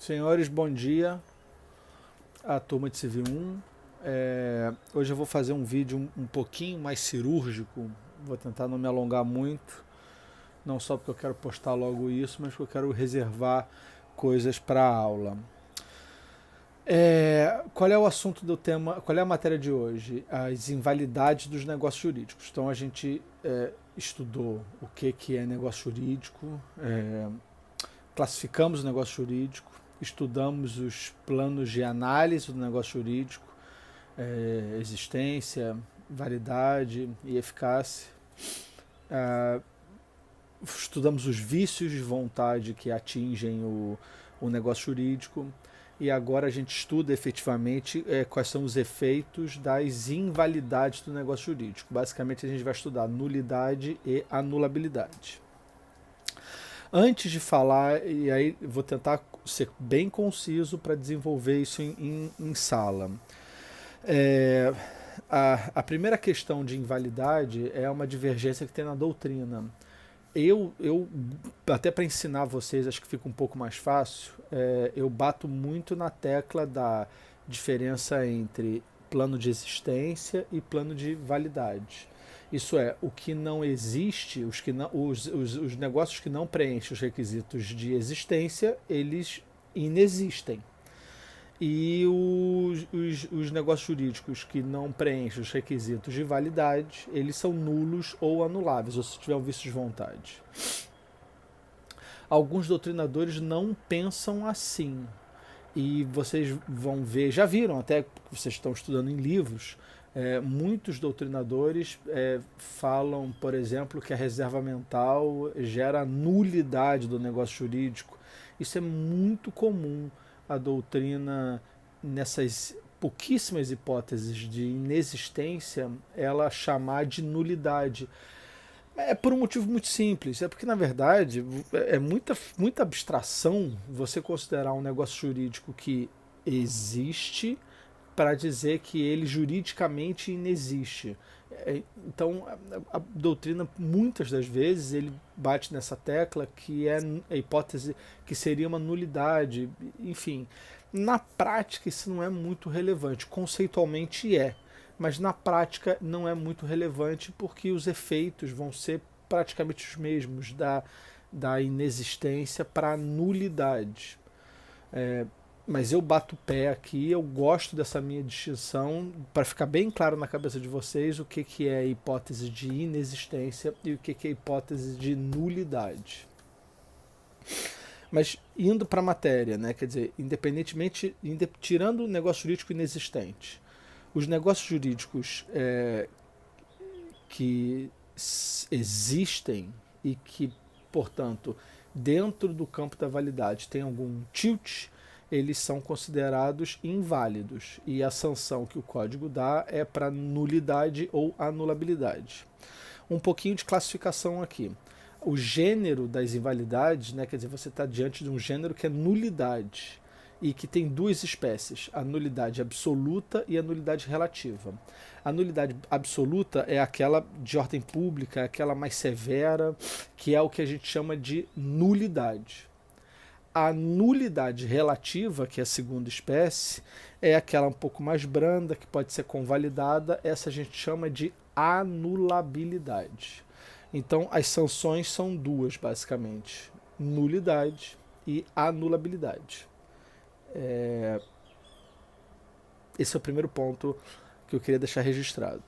Senhores, bom dia. A turma de Civil 1. Hoje eu vou fazer um vídeo um pouquinho mais cirúrgico. Vou tentar não me alongar muito. Não só porque eu quero postar logo isso, mas porque eu quero reservar coisas para a aula. Qual é o assunto do tema? Qual é a matéria de hoje? As invalidades dos negócios jurídicos. Então a gente estudou o que é negócio jurídico, classificamos o negócio jurídico, estudamos os planos de análise do negócio jurídico, existência, validade e eficácia. Estudamos os vícios de vontade que atingem o negócio jurídico. E agora a gente estuda efetivamente quais são os efeitos das invalidades do negócio jurídico. Basicamente a gente vai estudar nulidade e anulabilidade. Antes de falar, e aí vou tentar ser bem conciso para desenvolver isso em sala. A primeira questão de invalidade é uma divergência que tem na doutrina. Eu até para ensinar vocês, acho que fica um pouco mais fácil, eu bato muito na tecla da diferença entre plano de existência e plano de validade. Isso é, o que não existe, os negócios que não preenchem os requisitos de existência, eles inexistem. E os negócios jurídicos que não preenchem os requisitos de validade, eles são nulos ou anuláveis, ou se tiver um vício de vontade. Alguns doutrinadores não pensam assim. E vocês vão ver, já viram até que vocês estão estudando em livros, muitos doutrinadores falam, por exemplo, que a reserva mental gera nulidade do negócio jurídico. Isso é muito comum. A doutrina, nessas pouquíssimas hipóteses de inexistência, ela chamar de nulidade. É por um motivo muito simples, é porque na verdade é muita abstração você considerar um negócio jurídico que existe para dizer que ele juridicamente inexiste. Então a doutrina muitas das vezes ele bate nessa tecla que é a hipótese que seria uma nulidade. Enfim, na prática isso não é muito relevante, conceitualmente mas na prática não é muito relevante porque os efeitos vão ser praticamente os mesmos da inexistência para a nulidade. Mas eu bato o pé aqui, eu gosto dessa minha distinção, para ficar bem claro na cabeça de vocês o que é a hipótese de inexistência e o que é a hipótese de nulidade. Mas indo para a matéria, né, quer dizer, independentemente, tirando o negócio jurídico inexistente, os negócios jurídicos que existem e que, portanto, dentro do campo da validade tem algum tilt, eles são considerados inválidos e a sanção que o código dá é para nulidade ou anulabilidade. Um pouquinho de classificação aqui. O gênero das invalidades, né, quer dizer, você está diante de um gênero que é nulidade e que tem duas espécies, a nulidade absoluta e a nulidade relativa. A nulidade absoluta é aquela de ordem pública, aquela mais severa, que é o que a gente chama de nulidade. A nulidade relativa, que é a segunda espécie, é aquela um pouco mais branda, que pode ser convalidada. Essa a gente chama de anulabilidade. Então, as sanções são duas, basicamente: nulidade e anulabilidade. Esse é o primeiro ponto que eu queria deixar registrado.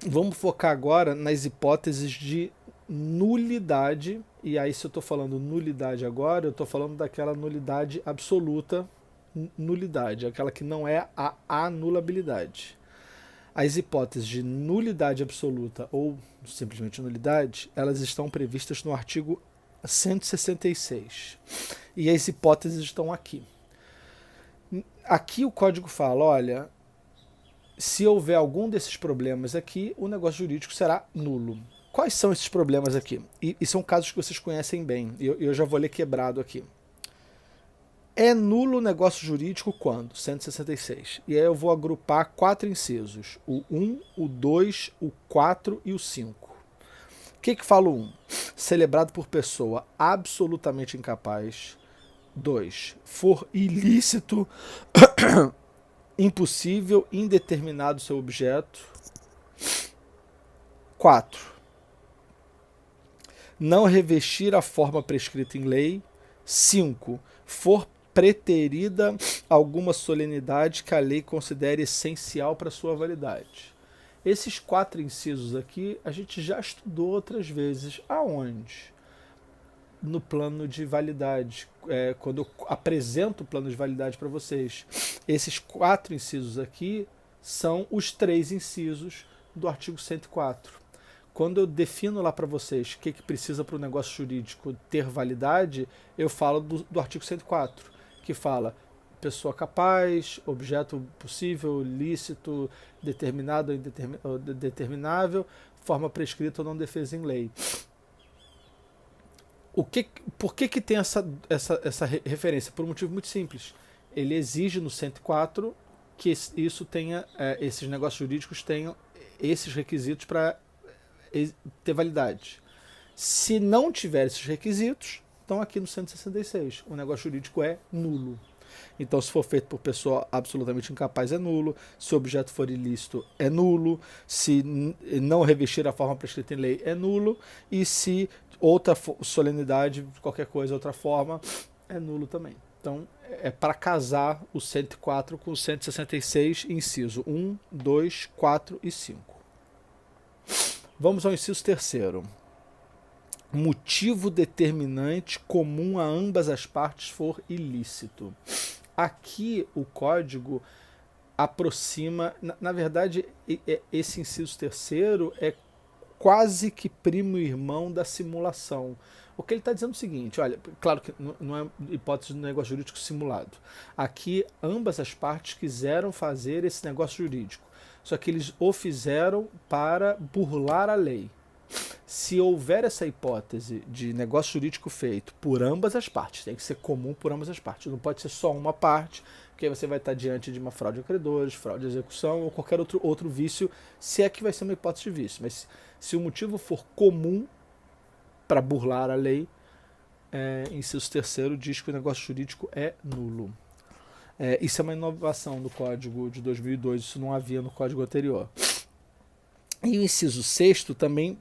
Vamos focar agora nas hipóteses de nulidade. E aí, se eu estou falando nulidade agora, eu estou falando daquela nulidade absoluta, nulidade, aquela que não é a anulabilidade. As hipóteses de nulidade absoluta ou simplesmente nulidade, elas estão previstas no artigo 166. E as hipóteses estão aqui. Aqui o código fala, olha, se houver algum desses problemas aqui, o negócio jurídico será nulo. Quais são esses problemas aqui? E são casos que vocês conhecem bem. Eu já vou ler quebrado aqui. É nulo o negócio jurídico quando? 166. E aí eu vou agrupar 4 incisos. O 1, o 2, o 4 e o 5. O que fala o 1? Celebrado por pessoa absolutamente incapaz. 2. For ilícito, impossível, indeterminado seu objeto. 4. Não revestir a forma prescrita em lei. 5. For preterida alguma solenidade que a lei considere essencial para sua validade. Esses 4 incisos aqui a gente já estudou outras vezes. Aonde? No plano de validade, quando eu apresento o plano de validade para vocês. Esses 4 incisos aqui são os 3 incisos do artigo 104. Quando eu defino lá para vocês o que precisa para o negócio jurídico ter validade, eu falo do artigo 104, que fala pessoa capaz, objeto possível, lícito, determinado ou determinável, forma prescrita ou não defesa em lei. Por que tem essa referência? Por um motivo muito simples. Ele exige no 104 que isso tenha, esses negócios jurídicos tenham esses requisitos para ter validade. Se não tiver esses requisitos, estão aqui no 166. O negócio jurídico é nulo. Então, se for feito por pessoa absolutamente incapaz, é nulo. Se o objeto for ilícito, é nulo. Se não revestir a forma prescrita em lei, é nulo. E se outra solenidade, qualquer coisa, outra forma, é nulo também. Então, é para casar o 104 com o 166, inciso 1, 2, 4 e 5. Vamos ao inciso terceiro. Motivo determinante comum a ambas as partes for ilícito. Aqui o código aproxima, na verdade, esse inciso terceiro é quase que primo irmão da simulação. O que ele está dizendo é o seguinte, olha, claro que não é hipótese de negócio jurídico simulado. Aqui ambas as partes quiseram fazer esse negócio jurídico, só que eles o fizeram para burlar a lei. Se houver essa hipótese de negócio jurídico feito por ambas as partes, tem que ser comum por ambas as partes, não pode ser só uma parte, porque aí você vai estar diante de uma fraude a credores, fraude à execução ou qualquer outro vício, se é que vai ser uma hipótese de vício. Mas se o motivo for comum para burlar a lei, inciso terceiro diz que o negócio jurídico é nulo. Isso é uma inovação do Código de 2002, isso não havia no Código anterior. E o inciso sexto também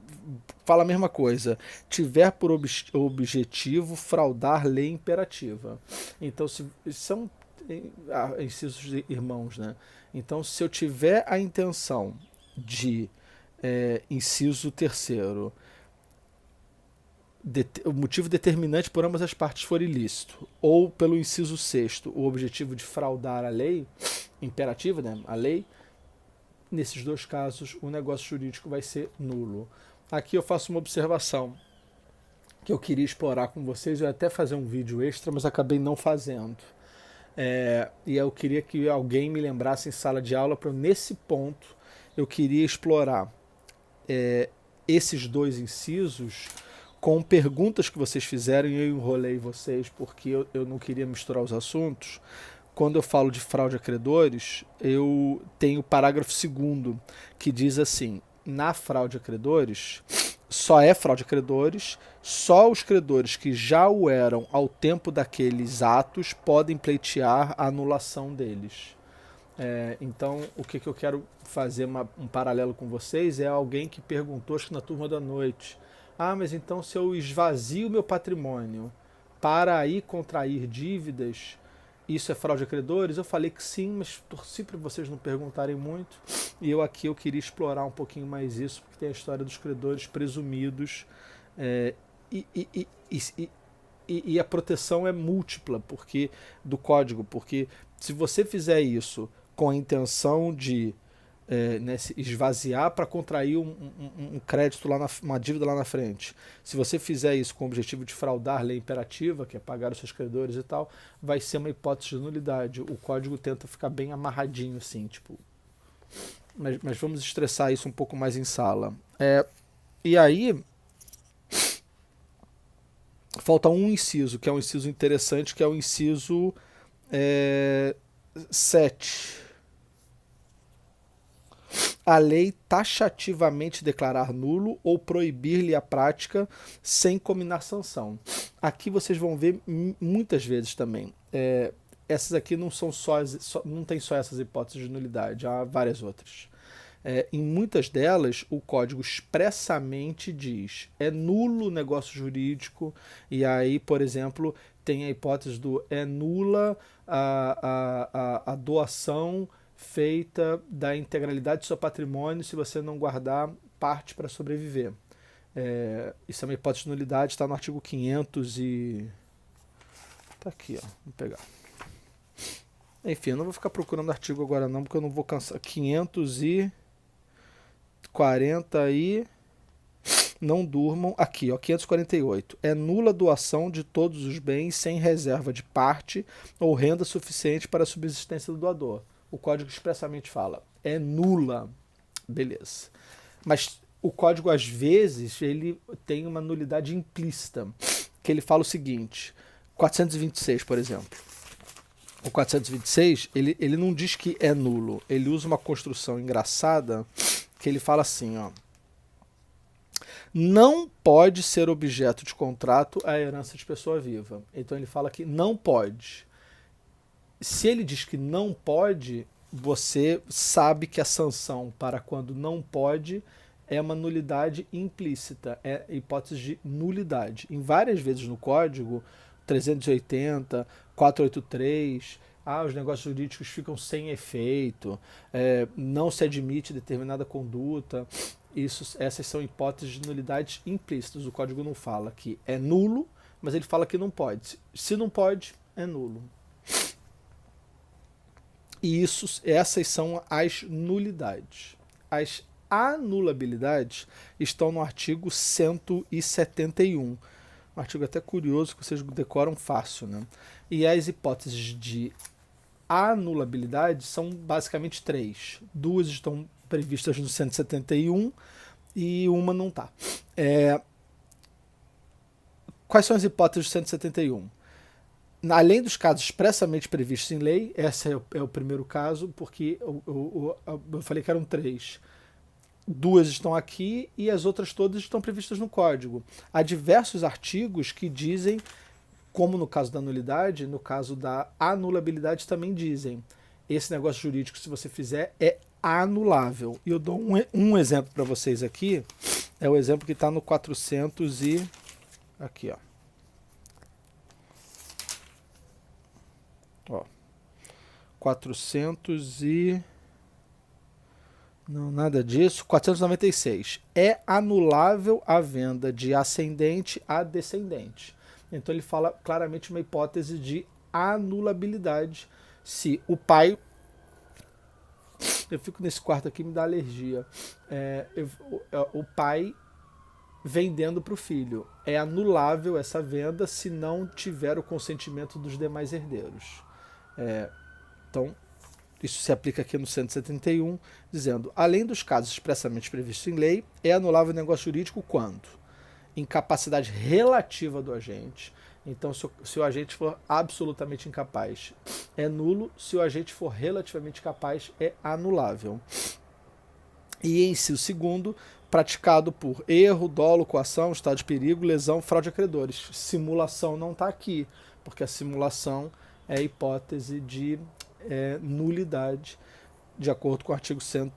fala a mesma coisa. Tiver por objetivo fraudar lei imperativa. Então, são incisos de irmãos, né? Então, se eu tiver a intenção de, inciso terceiro, o motivo determinante por ambas as partes for ilícito, ou pelo inciso sexto, o objetivo de fraudar a lei imperativa, né? A lei, nesses dois casos, o negócio jurídico vai ser nulo. Aqui eu faço uma observação que eu queria explorar com vocês. Eu ia até fazer um vídeo extra, mas acabei não fazendo. E eu queria que alguém me lembrasse em sala de aula para nesse ponto eu queria explorar esses dois incisos com perguntas que vocês fizeram e eu enrolei vocês porque eu não queria misturar os assuntos. Quando eu falo de fraude a credores, eu tenho o parágrafo 2º, que diz assim, na fraude a credores, só é fraude a credores, só os credores que já o eram ao tempo daqueles atos podem pleitear a anulação deles. Então, o que eu quero fazer um paralelo com vocês é alguém que perguntou, acho que na turma da noite, mas então se eu esvazio meu patrimônio para aí contrair dívidas, isso é fraude a credores? Eu falei que sim, mas torci para vocês não perguntarem muito. E eu queria explorar um pouquinho mais isso, porque tem a história dos credores presumidos. E a proteção é múltipla do código, porque se você fizer isso com a intenção de esvaziar para contrair um crédito, uma dívida lá na frente. Se você fizer isso com o objetivo de fraudar a lei imperativa, que é pagar os seus credores e tal, vai ser uma hipótese de nulidade. O código tenta ficar bem amarradinho, assim, tipo. Mas vamos estressar isso um pouco mais em sala. E aí, falta um inciso, que é um inciso interessante, que é o inciso 7. a lei taxativamente declarar nulo ou proibir-lhe a prática sem combinar sanção. Aqui vocês vão ver muitas vezes também. Essas aqui não são não tem só essas hipóteses de nulidade, há várias outras. Em muitas delas, o código expressamente diz é nulo o negócio jurídico, e aí, por exemplo, tem a hipótese do é nula a doação feita da integralidade do seu patrimônio se você não guardar parte para sobreviver. Isso é uma hipótese de nulidade, está no artigo 500 e... Tá aqui, ó. Vou pegar. Enfim, eu não vou ficar procurando artigo agora não, porque eu não vou cansar. 540 e... Não durmam. Aqui, ó, 548. É nula a doação de todos os bens sem reserva de parte ou renda suficiente para a subsistência do doador. O código expressamente fala. É nula. Beleza. Mas o código, às vezes, ele tem uma nulidade implícita, que ele fala o seguinte, 426, por exemplo. O 426, ele não diz que é nulo, ele usa uma construção engraçada, que ele fala assim, ó, não pode ser objeto de contrato a herança de pessoa viva. Então ele fala que não pode. Se ele diz que não pode, você sabe que a sanção para quando não pode é uma nulidade implícita, é hipótese de nulidade. Em várias vezes no código, 380, 483, os negócios jurídicos ficam sem efeito, não se admite determinada conduta. Essas são hipóteses de nulidades implícitas. O código não fala que é nulo, mas ele fala que não pode. Se não pode, é nulo. E essas são as nulidades. As anulabilidades estão no artigo 171. Um artigo até curioso que vocês decoram fácil, né? E as hipóteses de anulabilidade são basicamente 3. 2 estão previstas no 171 e uma não está. Quais são as hipóteses do 171? Além dos casos expressamente previstos em lei, esse é o primeiro caso, porque eu falei que eram 3. 2 estão aqui e as outras todas estão previstas no código. Há diversos artigos que dizem, como no caso da nulidade, no caso da anulabilidade também dizem. Esse negócio jurídico, se você fizer, é anulável. E eu dou um exemplo para vocês aqui, é o exemplo que está no 400 e... Aqui, ó. 400 e... Não, nada disso. 496. É anulável a venda de ascendente a descendente. Então ele fala claramente uma hipótese de anulabilidade. Se o pai... Eu fico nesse quarto aqui, me dá alergia. O pai vendendo para o filho. É anulável essa venda se não tiver o consentimento dos demais herdeiros. Então, isso se aplica aqui no 171, dizendo, além dos casos expressamente previstos em lei, é anulável o negócio jurídico quando? Incapacidade relativa do agente. Então, se o agente for absolutamente incapaz, é nulo. Se o agente for relativamente capaz, é anulável. E inciso segundo, praticado por erro, dolo, coação, estado de perigo, lesão, fraude a credores. Simulação não está aqui, porque a simulação é a hipótese de nulidade, de acordo com o artigo 100.